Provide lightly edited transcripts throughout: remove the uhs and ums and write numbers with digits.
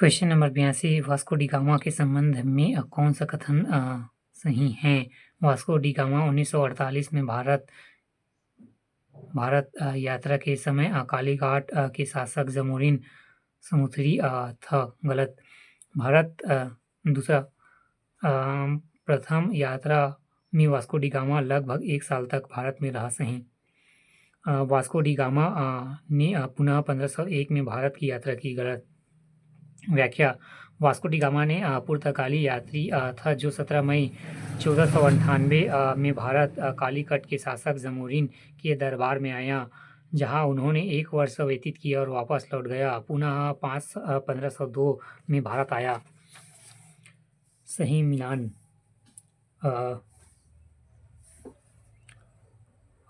Question number 82 Vasco D gamma के संबंध में कौन सा कथन सही है? वास्को डी गामा 1948 में भारत यात्रा के समय कालीघाट के शासक जमोरिन समुद्री था। गलत। दूसरा, प्रथम यात्रा में वास्को डी गामा लगभग 1 साल तक भारत में रहा। सही। वास्को डी गामा ने पुनः 1501 में भारत की यात्रा की। गलत। व्याख्या: वास्को डी गामा ने पुर्तगाली यात्री था जो 17 मई 1498 में भारत कालीकट के शासक जमोरिन के दरबार में आया, जहां उन्होंने 1 वर्ष व्यतीत किया और वापस लौट गया। पुनः 1502 में भारत आया। सही मिलान।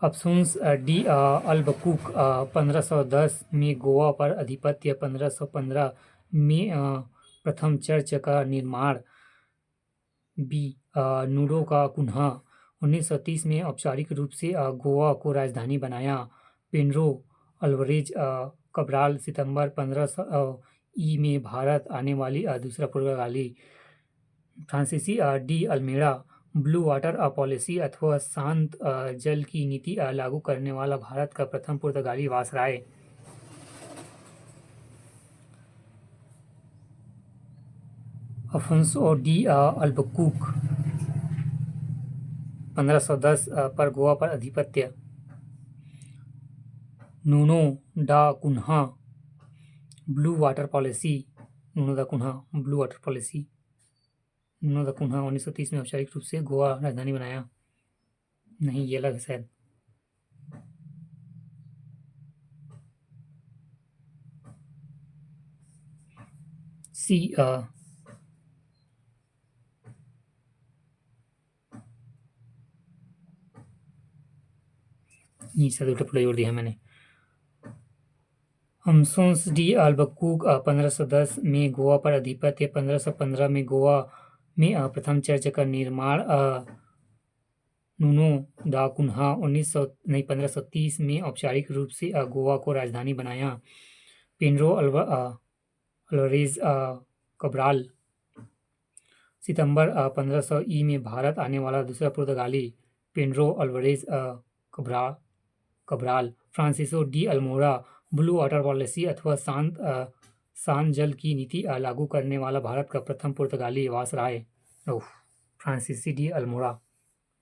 अफसुंस डी अल्बकुक 1510 में गोवा पर अधिपत्य, 1515 में प्रथम चर्च का निर्माण, बी नूडो का कुन्हा, 1930 में औपचारिक रूप से गोवा को राजधानी बनाया। पेड्रो अल्वारेज कब्राल सितंबर 1500 ई में भारत आने वाली दूसरा पुर्तगाली। फ्रांसीसी डी अल्मेड़ा ब्लू वाटर पॉलिसी अथवा शांत जल की नीति लागू करने वाला भारत का प्रथम पुर्तगाली वायसराय। अफोंसो डी अल्बकुक 1510 पर गोवा पर अधिपत्य। Nuno da Cunha blue water policy. Nuno da Cunha 1930 में औपचारिक रूप से गोवा राजधानी बनाया। नहीं, ये अलग है शायद। सी ये सब उल्टा पुल्टा जोड़ दिया मैंने। अफोंस डी अल्बकुक 1510 में गोवा पर अधिपत्य, 1515 में गोवा में प्रथम चर्च का निर्माण, नूनो दा कुन्हा 1530 में औपचारिक रूप से गोवा को राजधानी बनाया। पेड्रो अल्वारेज कब्राल सितंबर 1500 ई में भारत आने वाला दूसरा पुर्तगाली। Pedro Alvares Cabral. Francisco de Almeida blue water policy अथवा शांत जल की नीति लागू करने वाला भारत का प्रथम पुर्तगाली वायसराय। फ्रांसीसी डी अल्मोड़ा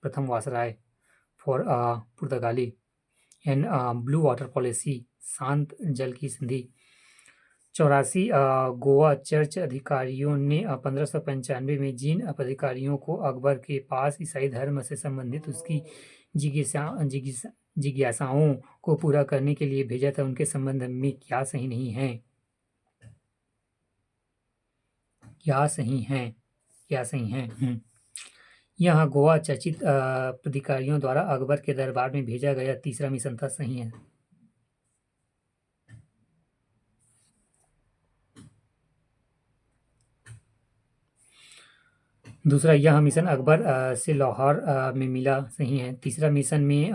प्रथम वायसराय फॉर पुर्तगाली। एंड ब्लू वाटर पॉलिसी शांत जल की संधि। 84 गोवा चर्च अधिकारियों ने 1595 में जिन अधिकारियों को अकबर के पास ईसाई धर्म से संबंधित उसकी जिज्ञासाओं को पूरा करने के लिए भेजा था, उनके संबंध में क्या सही नहीं है? क्या सही है? यह गोवा चर्चित अधिकारियों द्वारा अकबर के दरबार में भेजा गया तीसरा मिशन था। सही है। दूसरा, यह मिशन अकबर से लाहौर में मिला। सही है। तीसरा मिशन में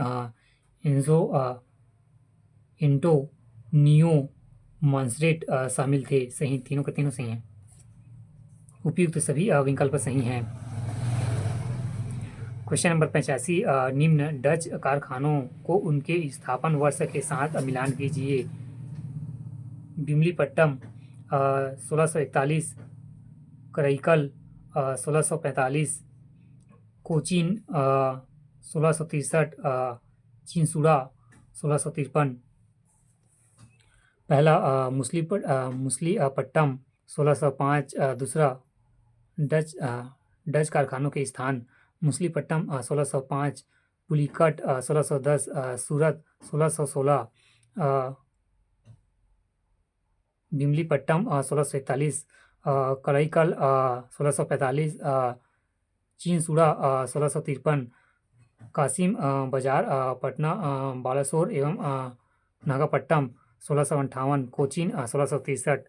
एंटोनियो मॉन्सरेट शामिल थे। सही। तीनों के तीनों सही हैं। उपयुक्त सभी विकल्प सही हैं। क्वेश्चन नंबर 85 निम्न डच कारखानों को उनके स्थापन वर्ष के साथ मिलान कीजिए। बिमलीपट्टम 1641, करईकल 1645, कोचीन 1663, चिंसुड़ा 1653। पहला मुसलीपट्टम 1605। दूसरा, डच कारखानों के स्थान मुसलीपट्टम 1605, पुलिकट 1610, सूरत 1616, बिमलीपट्टम 1641, करईकल 1645, चिंसुड़ा 1653, कासिम बाजार पटना, बालासोर एवं नागापट्टम 1658, कोचीन 1663।